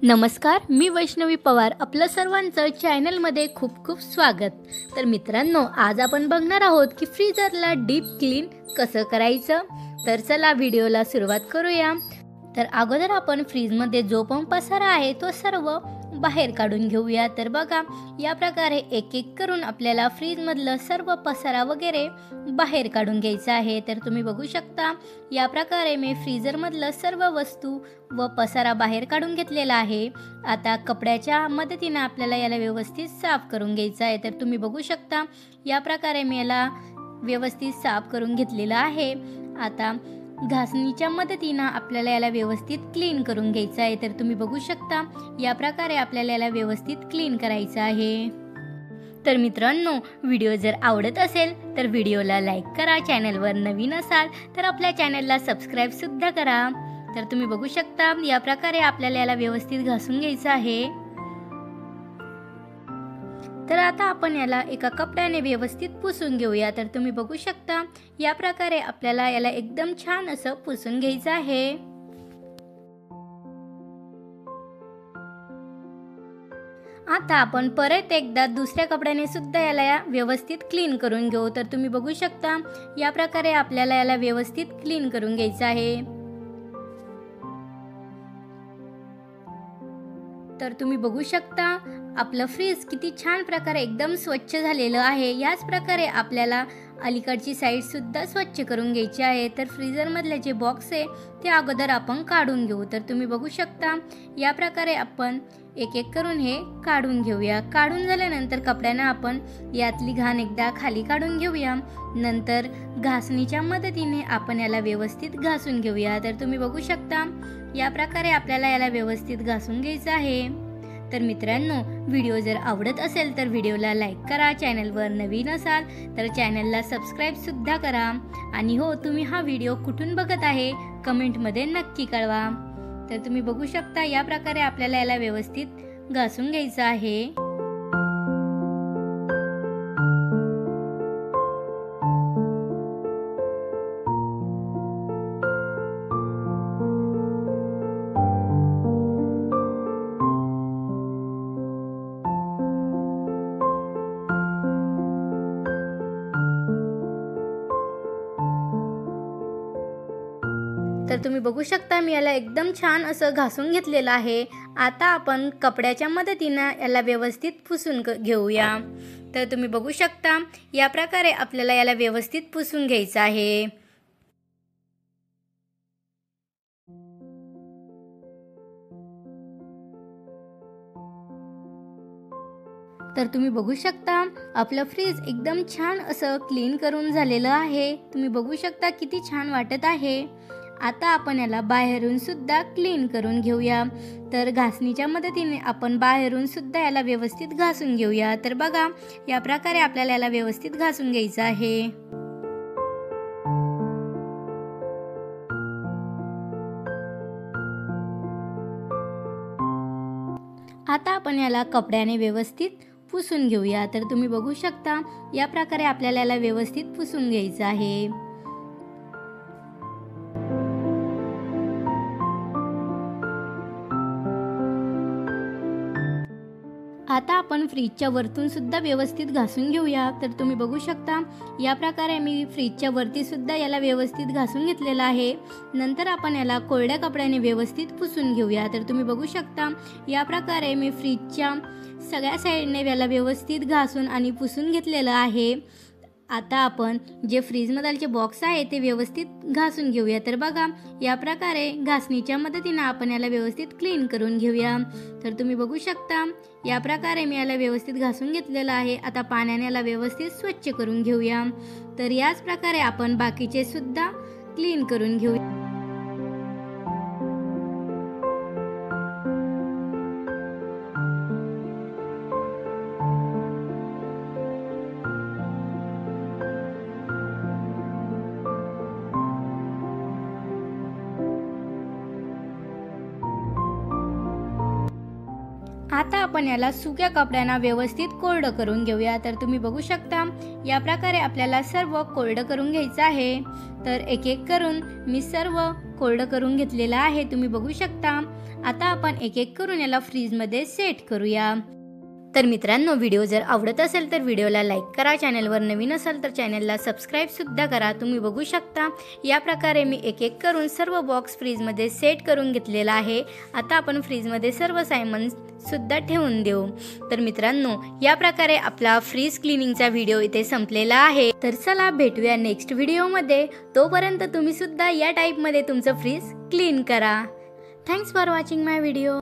नमस्कार, मी वैष्णवी पवार. आपलं सर्वांचं चॅनलमध्ये खूप खूप स्वागत. तर मित्रांनो, आज आपण बघणार आहोत की फ्रीजरला डीप क्लीन कसं करायचं. तर चला व्हिडिओला सुरुवात करूया. तर अगोदर आपण फ्रीजमध्ये जो पण पसारा आहे तो सर्व बाहेर काढून घेऊया. तर बघा, या प्रकारे एक एक करून आपल्याला फ्रीजमधलं सर्व पसारा वगैरे बाहेर काढून घ्यायचं आहे. तर तुम्ही बघू शकता, या प्रकारे मी फ्रीजरमधलं सर्व वस्तू व पसारा बाहेर काढून घेतलेला आहे. आता कपड्याच्या मदतीने आपल्याला याला व्यवस्थित साफ करून घ्यायचं आहे. तर तुम्ही बघू शकता, या प्रकारे मी याला व्यवस्थित साफ करून घेतलेलं आहे. आता घासणीच्या मदतीने आपल्याला याला व्यवस्थित क्लीन करून घ्यायचं आहे. तर तुम्ही बघू शकता, या प्रकारे आपल्याला याला व्यवस्थित क्लीन करायचं आहे. तर मित्रांनो, व्हिडिओ जर आवडत असेल तर व्हिडिओला लाईक करा. चॅनलवर नवीन असाल तर आपल्या चॅनलला सबस्क्राईब सुद्धा करा. तर तुम्ही बघू शकता, या प्रकारे आपल्याला याला व्यवस्थित घासून घ्यायचं आहे. तर आता आपण याला एका कपड्याने व्यवस्थित पुसून घेऊया. तर तुम्ही बघू शकता, या प्रकारे आपल्याला याला एकदम छान असं पुसून घ्यायचं आहे. आता आपण परत एकदा दुसऱ्या कपड्याने सुद्धा याला व्यवस्थित क्लीन करून घेऊ. तर तुम्ही बघू शकता, या प्रकारे आपल्याला याला व्यवस्थित क्लीन करून घ्यायचं आहे. तर तुम्ही बघू शकता, आपलं फ्रीज किती छान प्रकारे एकदम स्वच्छ झालेलं आहे. याच प्रकारे आपल्याला अलीकडची साईड सुद्धा स्वच्छ करून घ्यायची आहे. तर फ्रीजरमधले जे बॉक्स आहे ते अगोदर आपण काढून घेऊ. तर तुम्ही बघू शकता, या प्रकारे आपण एक एक करून हे काढून घेऊया. काढून झाल्यानंतर कपड्यानं आपण यातली घाण एकदा खाली काढून घेऊया. नंतर घासणीच्या मदतीने आपण याला व्यवस्थित घासून घेऊया. तर तुम्ही बघू शकता, या प्रकारे आपल्याला याला व्यवस्थित घासून घ्यायचं आहे. तर मित्रांनो, व्हिडिओ जर आवडत असेल तर व्हिडिओला लाईक करा. चॅनलवर नवीन असाल तर चॅनलला सबस्क्राईब सुद्धा करा. आणि हो, तुम्ही हा व्हिडिओ कुठून बघत आहे कमेंटमध्ये नक्की कळवा. तर तुम्ही बघू शकता, या प्रकारे आपल्याला याला व्यवस्थित घासून घ्यायचं आहे. तर तुम्ही बघू शकता, मी याला एकदम छान असं घासून घेतलेलं आहे. आता आपण कपड्याच्या मदतीने याला व्यवस्थित पुसून घेऊया. तर तुम्ही बघू शकता, या प्रकारे आपल्याला याला व्यवस्थित पुसून घ्यायचं आहे. तर तुम्ही बघू शकता, आपलं फ्रीज एकदम छान असं क्लीन करून झालेलं आहे. तुम्ही बघू शकता, किती छान वाटत आहे. आता आपण याला बाहेरून सुद्धा क्लीन करून घेऊया. तर घासणीच्या मदतीने आपण बाहेरून सुद्धा याला व्यवस्थित घासून घेऊया. तर बघा, या प्रकारे आपल्याला याला व्यवस्थित घासून घ्यायचं आहे. आता आपण याला कपड्याने व्यवस्थित पुसून घेऊया. तर तुम्ही बघू शकता, या प्रकारे आपल्याला याला व्यवस्थित पुसून घ्यायचं आहे. आता आपण फ्रीजच्या वरतून सुद्धा व्यवस्थित घासून घेऊया. तर तुम्ही बघू शकता, या प्रकारे मी फ्रीजच्या वरती सुद्धा याला व्यवस्थित घासून घेतलेलं आहे. नंतर आपण याला कोरड्या कपड्याने व्यवस्थित पुसून घेऊया. तर तुम्ही बघू शकता, या प्रकारे मी फ्रीजच्या सगळ्या साईडने याला व्यवस्थित घासून आणि पुसून घेतलेलं आहे. आता आपण जे फ्रीजमधले बॉक्स आहे ते व्यवस्थित घासून घेऊया. तर बघा, या प्रकारे घासणीच्या मदतीने आपण याला व्यवस्थित क्लीन करून घेऊया. तर तुम्ही बघू शकता, या प्रकारे मी याला व्यवस्थित घासून घेतलेलं आहे. आता पाण्याने याला व्यवस्थित स्वच्छ करून घेऊया. तर याच प्रकारे आपण बाकीचे सुद्धा क्लीन करून घेऊया. आता आपण याला सुक्या कपड्यांना व्यवस्थित कोरडं करून घेऊया. तर तुम्ही बघू शकता, या प्रकारे आपल्याला सर्व कोरडं करून घ्यायचं आहे. तर एक एक करून मी सर्व कोरडं करून घेतलेलं आहे. तुम्ही बघू शकता. आता आपण एक एक करून याला फ्रीजमध्ये सेट करूया। तर मित्रांनो, व्हिडिओ जर आवडत असेल तर व्हिडिओला लाईक करा, चॅनलवर नवीन असाल तर चॅनलला सबस्क्राईब सुद्धा करा। तुम्ही बघू शकता या प्रकारे मी एक एक करून सर्व बॉक्स फ्रीजमध्ये सेट करून घेतलेला आहे। आता आपण फ्रीजमध्ये सर्व सामान सुद्धा ठेवून देऊ। तर मित्रांनो, या प्रकारे आपला फ्रीज क्लिनिंगचा व्हिडिओ इथे संपलेला आहे। तर चला भेटूया नेक्स्ट व्हिडिओमध्ये। तोपर्यंत तुम्ही सुद्धा या टाईपमध्ये तुमचं फ्रीज क्लीन करा। Thanks for watching my video.